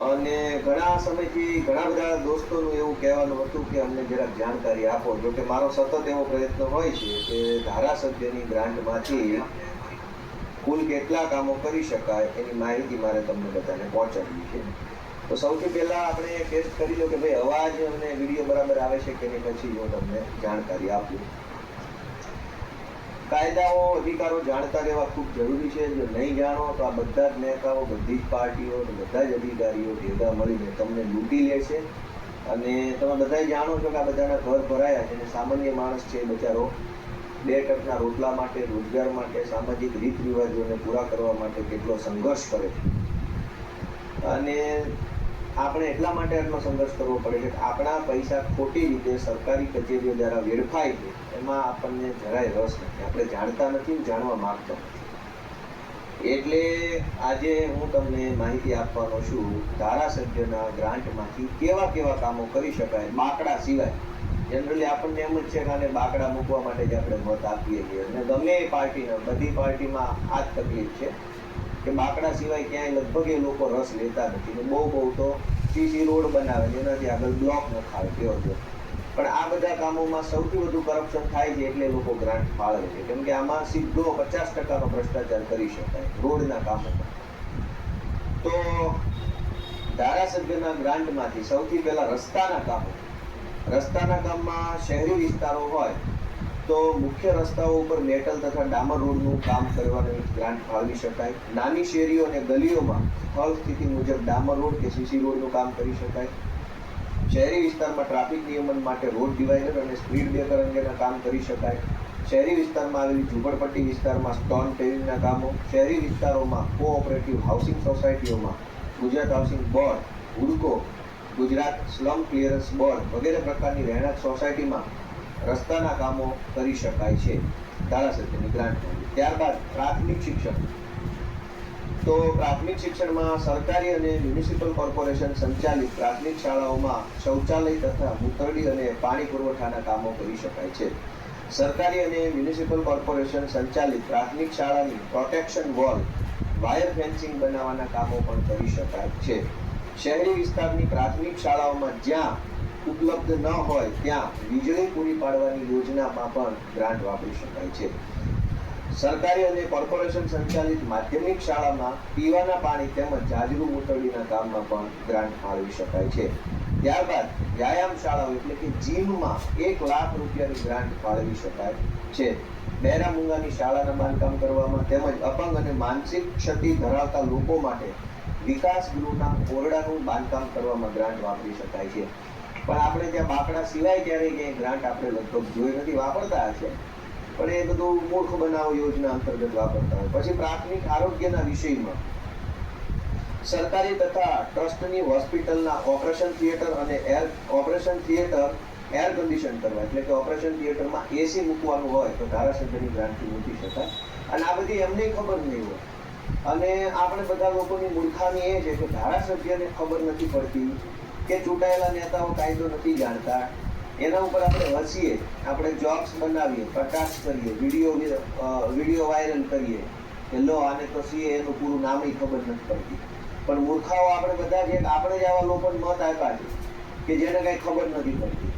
અને ઘણા સમયથી ઘણા બધા દોસ્તોનું એવું કહેવાનું હતું કે અમને જરાક જાણકારી આપો. જો કે મારો સતત એવો પ્રયત્ન હોય છે કે ધારાસભ્યની ગ્રાન્ટમાંથી કુલ કેટલા કામો કરી શકાય એની માહિતી મારે તમને બધાને પહોંચાડવી છે. તો સૌથી પહેલાં આપણે ટેસ્ટ કરી લો કે ભાઈ અવાજ અને વિડીયો બરાબર આવે છે કે નહીં, પછી હું તમને જાણકારી આપું. કાયદાઓ અધિકારો જાણતા રહેવા ખૂબ જરૂરી છે. જો નહીં જાણો તો આ બધા જ નેતાઓ, બધી જ પાર્ટીઓ, બધા જ અધિકારીઓ ભેગા મળીને તમને લૂંટી લે છે. અને તમે બધા જાણો છો કે આ બધાના ઘર ભરાયા છે અને સામાન્ય માણસ છે બચારો 2 ટકના રોટલા માટે, રોજગાર માટે, સામાજિક રીત રિવાજોને પૂરા કરવા માટે કેટલો સંઘર્ષ કરે છે. અને આપણે એટલા માટે આટલો સંઘર્ષ કરવો પડે છે કે આપણા પૈસા ખોટી રીતે સરકારી કચેરીઓ દ્વારા વેડફાય છે, એમાં આપણને જરાય રસ નથી. આપણે જાણતા નથી, જાણવા માંગતા નથી. એટલે આજે હું તમને માહિતી આપવાનો છું ધારાસભ્યના ગ્રાન્ટમાંથી કેવા કેવા કામો કરી શકાય બાકડા સિવાય. જનરલી આપણને એમ જ છે કે આને બાકડા મૂકવા માટે જ આપણે મત આપીએ છીએ, અને ગમે એ પાર્ટીના, બધી પાર્ટીમાં આ જ તકલીફ છે કે બાકડા સિવાય ક્યાંય લગભગ એ લોકો રસ લેતા નથી. બહુ તો સીસી રોડ બનાવે, જેનાથી આગળ બ્લોક નખાવે કેવો છે. પણ આ બધા કામોમાં સૌથી વધુ કરપ્શન થાય છે એટલે લોકો ગ્રાન્ટ ફાળવે છે, કેમ કે આમાં સીધો 50% ભ્રષ્ટાચાર કરી શકાય રોડના કામોમાં. તો ધારાસભ્યના ગ્રાન્ટમાંથી સૌથી પહેલા રસ્તાના કામમાં શહેરી વિસ્તારો હોય તો મુખ્ય રસ્તાઓ ઉપર મેટલ તથા ડામર રોડનું કામ કરવાની ગ્રાન્ટ ફાળવી શકાય. નાની શેરીઓ અને ગલીઓમાં સ્થળ સ્થિતિ મુજબ ડામર રોડ કે સીસી રોડનું કામ કરી શકાય. શહેરી વિસ્તારમાં ટ્રાફિક નિયમન માટે રોડ ડિવાઈડર અને સ્પીડ બ્રેકર અંગેના કામ કરી શકાય. શહેરી વિસ્તારમાં આવેલી ઝૂંપડપટ્ટી વિસ્તારમાં સ્ટોન પેવિંગના કામો, શહેરી વિસ્તારોમાં કોઓપરેટિવ હાઉસિંગ સોસાયટીઓમાં ગુજરાત હાઉસિંગ બોર્ડ, હુડકો, ગુજરાત સ્લમ ક્લિયરન્સ બોર્ડ વગેરે પ્રકારની રહેણાંક સોસાયટીમાં રસ્તાના કામો કરી શકાય છે ધારાસભ્યની ગ્રાન્ટમાંથી. ત્યારબાદ પ્રાથમિક શિક્ષણ. તો પ્રાથમિક શિક્ષણમાં સરકારી અને મ્યુનિસિપલ કોર્પોરેશન સંચાલિત પ્રાથમિક શાળાઓમાં શૌચાલય તથા મૂતરડી અને પાણી પુરવઠાના કામો કરી શકાય છે. સરકારી અને મ્યુનિસિપલ કોર્પોરેશન સંચાલિત પ્રાથમિક શાળાની પ્રોટેક્શન વોલ, વાયર ફેન્સિંગ બનાવવાના કામો પણ કરી શકાય છે. શહેરી વિસ્તારની પ્રાથમિક શાળાઓમાં જ્યાં ઉપલબ્ધ ન હોય ત્યાં વીજળી પૂરી પાડવાની યોજનામાં પણ ગ્રાન્ટ વાપરી શકાય છે. સરકારી અને કોર્પોરેશન સંચાલિત માધ્યમિક શાળામાં પીવાના પાણી તેમજ જાજરૂ મૂતરડીના કામમાં પણ ગ્રાન્ટ ફાળવી શકાય છે. ત્યારબાદ વ્યાયામ શાળાઓ એટલે કે જીમમાં 1 લાખ રૂપિયાની ગ્રાન્ટ ફાળવી શકાય છે. બહેરા મૂંગાની શાળાના બાંધકામ કરવામાં તેમજ અપંગ અને માનસિક ક્ષતિ ધરાવતા લોકો માટે વિકાસ ગૃહના ઓરડાનું બાંધકામ કરવામાં ગ્રાન્ટ વાપરી શકાય છે. પણ આપણે ત્યાં બાકડા સિવાય ક્યારેય ક્યાંય ગ્રાન્ટ આપણે લગભગ જોઈ નથી. વાપરતા હશે પણ એ બધું મૂર્ખ બનાવ યોજના અંતર્ગત વાપરતા હોય. પછી પ્રાથમિક આરોગ્યના વિષયમાં સરકારી તથા ટ્રસ્ટની હોસ્પિટલના ઓપરેશન થિયેટર એર કન્ડિશન કરવા, એટલે કે ઓપરેશન થિયેટરમાં એસી મૂકવાનું હોય તો ધારાસભ્યની ગ્રાન્ટથી મૂકી શકાય. અને આ બધી એમને ખબર નહીં હોય. અને આપણે બધા લોકોની મૂર્ખામી એ છે કે ધારાસભ્યને ખબર નથી પડતી કે ચૂંટાયેલા નેતાઓ કાયદો નથી જાણતા. એના ઉપર આપણે હસીએ, આપણે જોક્સ બનાવીએ, કટાક્ષ કરીએ, વિડીયો વાયરલ કરીએ કે લો આને તો સીએ એનું પૂરું નામ ખબર નથી પડતી. પણ મૂર્ખાઓ આપણે બધા છે, આપણે જ આવા લોકોને મત આપ્યા છે કે જેને કાંઈ ખબર નથી પડતી.